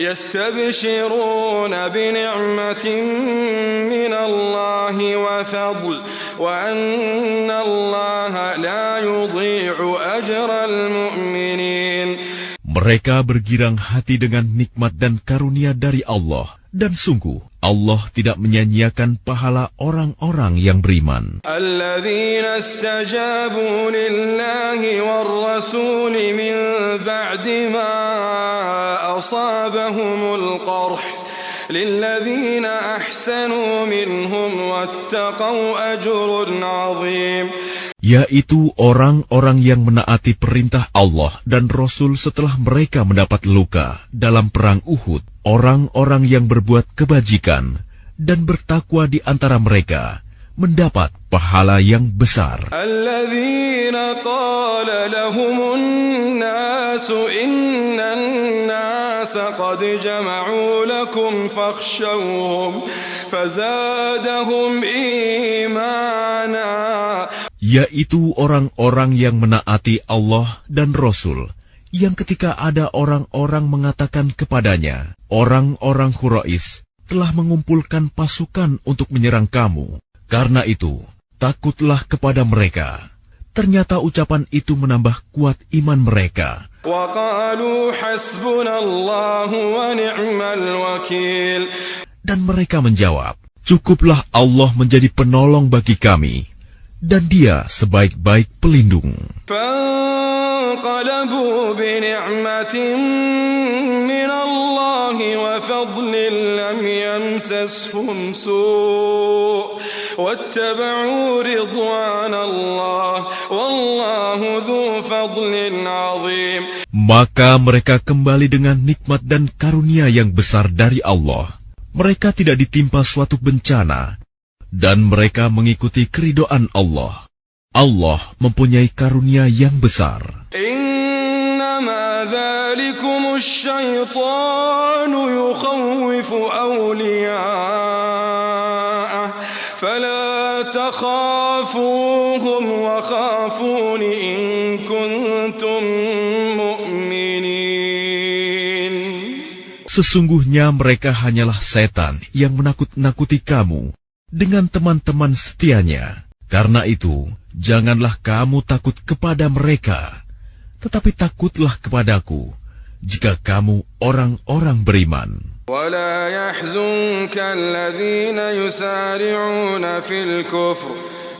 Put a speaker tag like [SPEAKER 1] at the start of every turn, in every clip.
[SPEAKER 1] يستبشرون بنعمة من الله وفضل وأن الله لا يضيع أجر المؤمنين.
[SPEAKER 2] Mereka bergirang hati dengan nikmat dan karunia dari Allah, dan sungguh Allah tidak menyia-nyiakan pahala orang-orang yang beriman.
[SPEAKER 1] Alladzina istajabu lillahi war rasul min ba'di ma asabahumul qarh lilladzina ahsanu minhum wattaqau ajrun 'azim.
[SPEAKER 2] Yaitu orang-orang yang menaati perintah Allah dan Rasul setelah mereka mendapat luka dalam perang Uhud, orang-orang yang berbuat kebajikan dan bertakwa di antara mereka mendapat pahala yang besar.
[SPEAKER 1] Alladzina qala lahumun nasu innan nasa qad jama'u lakum fakhshawhum fazadahum imana.
[SPEAKER 2] Yaitu orang-orang yang menaati Allah dan Rasul, yang ketika ada orang-orang mengatakan kepadanya, orang-orang Quraisy telah mengumpulkan pasukan untuk menyerang kamu. Karena itu, takutlah kepada mereka. Ternyata ucapan itu menambah kuat iman mereka. Dan mereka menjawab, cukuplah Allah menjadi penolong bagi kami, dan Dia sebaik-baik pelindung.
[SPEAKER 1] فانقلبوا بنعمة من الله وفضل لم يمسسهم سوء واتبعوا رضوان الله والله ذو فضل عظيم.
[SPEAKER 2] Maka mereka kembali dengan nikmat dan karunia yang besar dari Allah. Mereka tidak ditimpa suatu bencana, dan mereka mengikuti keridhaan Allah. Allah mempunyai karunia yang besar.
[SPEAKER 1] Innama dzalikumus syaitanu yukhawwifu awliya'ah fala takhafuhum wa khafuni in kuntum mu'minin.
[SPEAKER 2] Sesungguhnya mereka hanyalah setan yang menakut-nakuti kamu dengan teman-teman setianya. Karena itu, janganlah kamu takut kepada mereka, tetapi takutlah kepadaku, jika kamu orang-orang beriman.
[SPEAKER 1] وَلَا يَحْزُنكَ الَّذِينَ يُسَارِعُونَ فِي الْكُفْرِ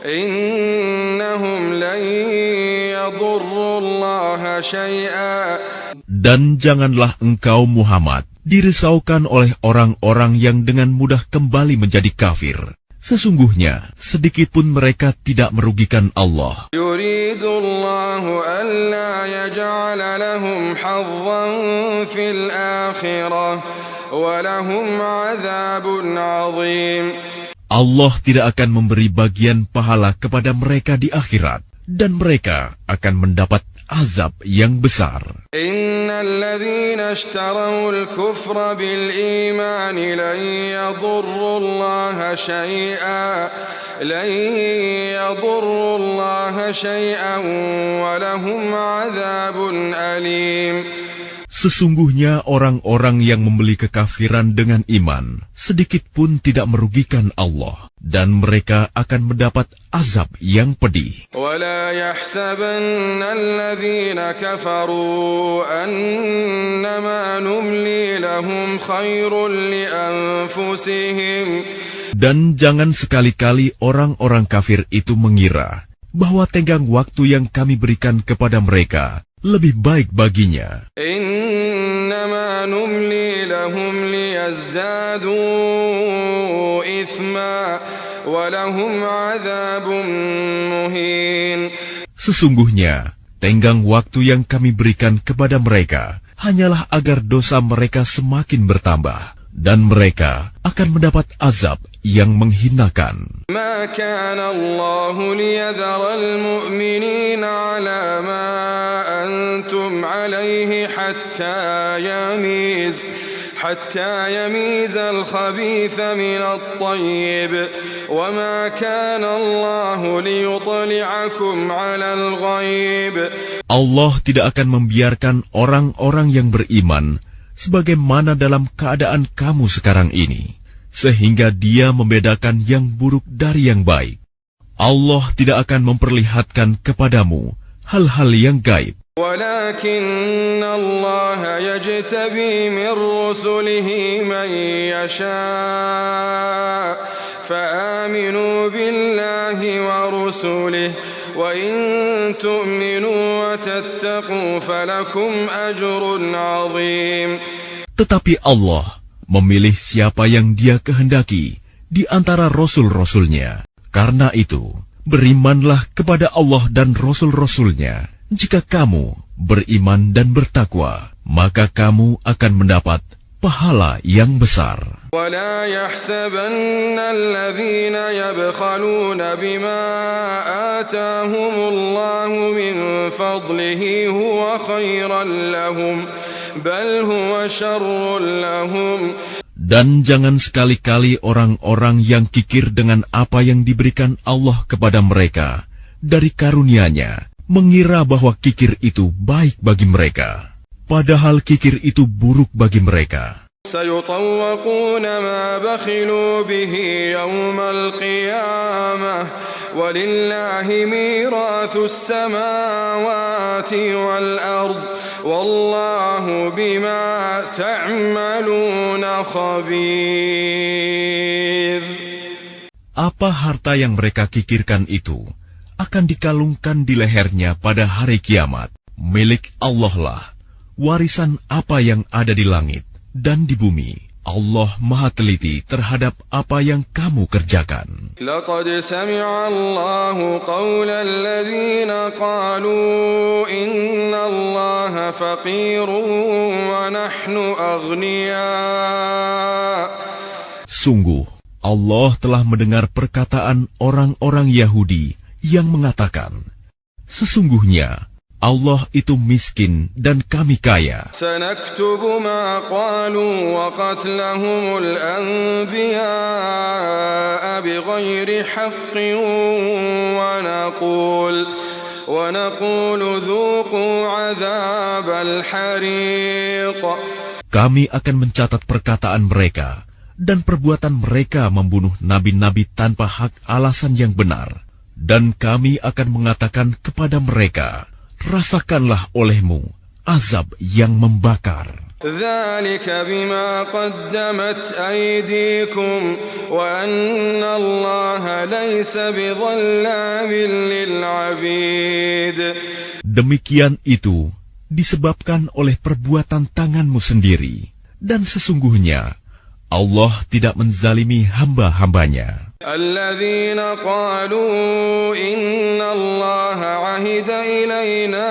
[SPEAKER 1] إِنَّهُمْ لَن يَضُرُّوا اللَّهَ شَيْئًا.
[SPEAKER 2] Dan janganlah engkau Muhammad dirisaukan oleh orang-orang yang dengan mudah kembali menjadi kafir. Sesungguhnya, sedikitpun mereka tidak merugikan Allah.
[SPEAKER 1] Yuridullahu alla yaj'ala lahum hazzan fil akhirah wa lahum 'adzabun 'adzim.
[SPEAKER 2] Allah tidak akan memberi bagian pahala kepada mereka di akhirat, dan mereka akan mendapat azab yang besar.
[SPEAKER 1] Innal ladzina ishtarawul kufra bil iman lan yadurrullaha syai'an wa lahum 'adzabun alim.
[SPEAKER 2] Sesungguhnya orang-orang yang membeli kekafiran dengan iman sedikit pun tidak merugikan Allah, dan mereka akan mendapat azab yang pedih.
[SPEAKER 1] وَلَا يَحْسَبَنَّ الَّذِينَ كَفَرُوا أَنَّمَا نُمْلِي لَهُمْ خَيْرٌ لِأَنفُسِهِمْ. Dan
[SPEAKER 2] jangan sekali-kali orang-orang kafir itu mengira bahwa tenggang waktu yang kami berikan kepada mereka lebih baik baginya.
[SPEAKER 1] Innama numli lahum liyazdadu ithma wa lahum 'adzabun muhin.
[SPEAKER 2] Sesungguhnya, tenggang waktu yang kami berikan kepada mereka hanyalah agar dosa mereka semakin bertambah, dan mereka akan mendapat azab yang menghinakan.
[SPEAKER 1] Ma kana Allahu liyadhara al-mu'minina 'ala ma antum 'alayhi hatta yamiz al-khabitha min at-tayyib wa ma kana Allahu liyutli'akum 'ala al-ghaib.
[SPEAKER 2] Allah tidak akan membiarkan orang-orang yang beriman sebagaimana dalam keadaan kamu sekarang ini, sehingga Dia membedakan yang buruk dari yang baik. Allah tidak akan memperlihatkan kepadamu hal-hal yang gaib.
[SPEAKER 1] ولكن الله يجتبي من رسله من يشاء فآمنوا بالله ورسله وإن تؤمنوا وتتقوا فلكم أجر عظيم.
[SPEAKER 2] Tetapi Allah memilih siapa yang Dia kehendaki di antara rasul-rasulnya. Karena itu, berimanlah kepada Allah dan rasul-rasulnya. Jika kamu beriman dan bertakwa, maka kamu akan mendapat pahala yang besar.
[SPEAKER 1] ولا يحسبن الذين يبخلون بما آتاهم الله من فضله هو خيرا لهم بل هو شر لهم.
[SPEAKER 2] Dan jangan sekali-kali orang-orang yang kikir dengan apa yang diberikan Allah kepada mereka dari karunia-Nya mengira bahwa kikir itu baik bagi mereka, padahal kikir itu buruk bagi mereka.
[SPEAKER 1] سيطوقون ما بخلوا به يوم القيامة ولله ميراث السماوات والأرض والله بما تعملون خبير.
[SPEAKER 2] Apa harta yang mereka kikirkan itu akan dikalungkan di lehernya pada hari kiamat. Milik Allah lah warisan apa yang ada di langit dan di bumi. Allah Maha Teliti terhadap apa yang kamu kerjakan.
[SPEAKER 1] لقد سمع الله قول الذين قالوا إن الله فقير ونحن أغنياء.
[SPEAKER 2] Sungguh, Allah telah mendengar perkataan orang-orang Yahudi yang mengatakan, sesungguhnya Allah itu miskin dan kami kaya.
[SPEAKER 1] سنكتب ما قالوا وقتلهم الأنبياء بغير حق ونقول ذوقوا عذاب الحريق.
[SPEAKER 2] Kami akan mencatat perkataan mereka dan perbuatan mereka membunuh nabi-nabi tanpa hak alasan yang benar. Dan kami akan mengatakan kepada mereka, rasakanlah olehmu azab yang membakar.
[SPEAKER 1] ذلك بما قدمت أيديكم وأن الله ليس بظلام للعبيد.
[SPEAKER 2] Demikian itu disebabkan oleh perbuatan tanganmu sendiri, dan sesungguhnya Allah tidak menzalimi hamba-hambanya.
[SPEAKER 1] الذين قالوا إن الله عهد إلينا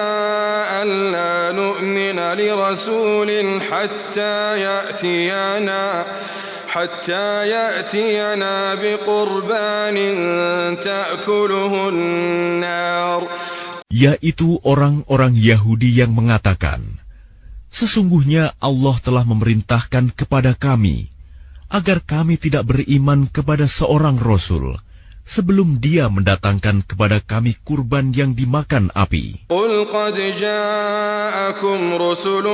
[SPEAKER 1] ألا نؤمن لرسول حتى يأتينا بقربان تأكله النار.
[SPEAKER 2] Yaitu orang-orang Yahudi yang mengatakan, sesungguhnya Allah telah memerintahkan kepada kami agar kami tidak beriman kepada seorang Rasul sebelum Dia mendatangkan kepada kami kurban yang dimakan api.
[SPEAKER 1] قل قد جاءكم رسل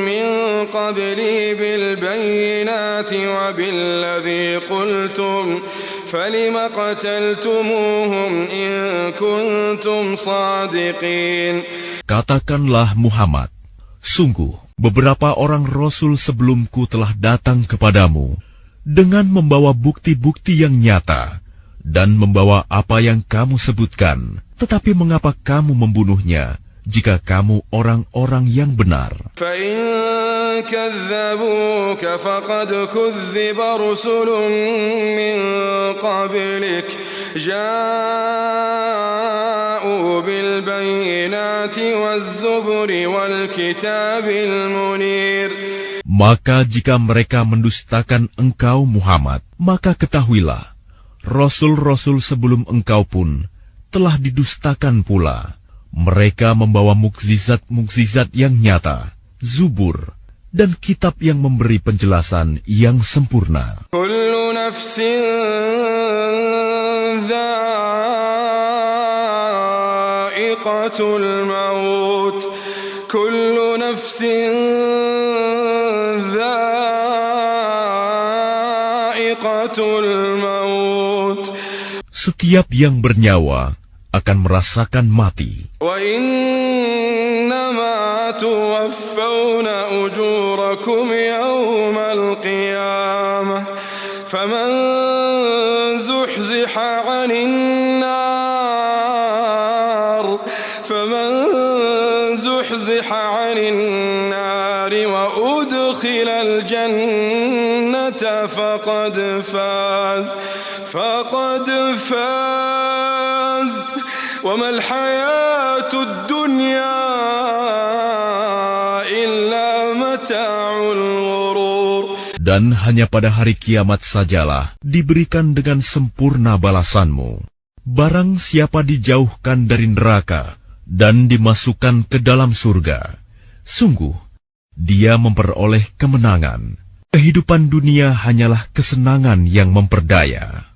[SPEAKER 1] من قبلي بالبينات وبالذي قلتم فلم قتلتموهم إن كنتم صادقين.
[SPEAKER 2] Katakanlah Muhammad, sungguh beberapa orang Rasul sebelumku telah datang kepadamu dengan membawa bukti-bukti yang nyata dan membawa apa yang kamu sebutkan. Tetapi mengapa kamu membunuhnya jika kamu orang-orang yang benar?
[SPEAKER 1] فَإِن كَذَّبُوكَ فَقَدْ كُذِّبَ رُسُلٌ مِّن قَبْلِكَ جَاءُوا بِالْبَيِّنَاتِ وَالزُّبُرِ وَالْكِتَابِ الْمُنِيرِ.
[SPEAKER 2] Maka jika mereka mendustakan engkau Muhammad, maka ketahuilah, Rasul-Rasul sebelum engkau pun telah didustakan pula. Mereka membawa mukjizat-mukjizat yang nyata, Zubur, dan kitab yang memberi penjelasan yang sempurna.
[SPEAKER 1] Kullu nafsin dha'iqatul maut. Kullu nafsin الموت
[SPEAKER 2] Setiap yang bernyawa akan merasakan mati.
[SPEAKER 1] وإنما توفون أجوركم يوم القيامة فمن زحزح عن النار وأدخل الجنة فقد فاز وما الحياة الدنيا إلا متاع الغرور.
[SPEAKER 2] Dan hanya pada hari kiamat sajalah diberikan dengan sempurna balasanmu. Barang siapa dijauhkan dari neraka dan dimasukkan ke dalam surga, sungguh dia memperoleh kemenangan. Kehidupan dunia hanyalah kesenangan yang memperdaya.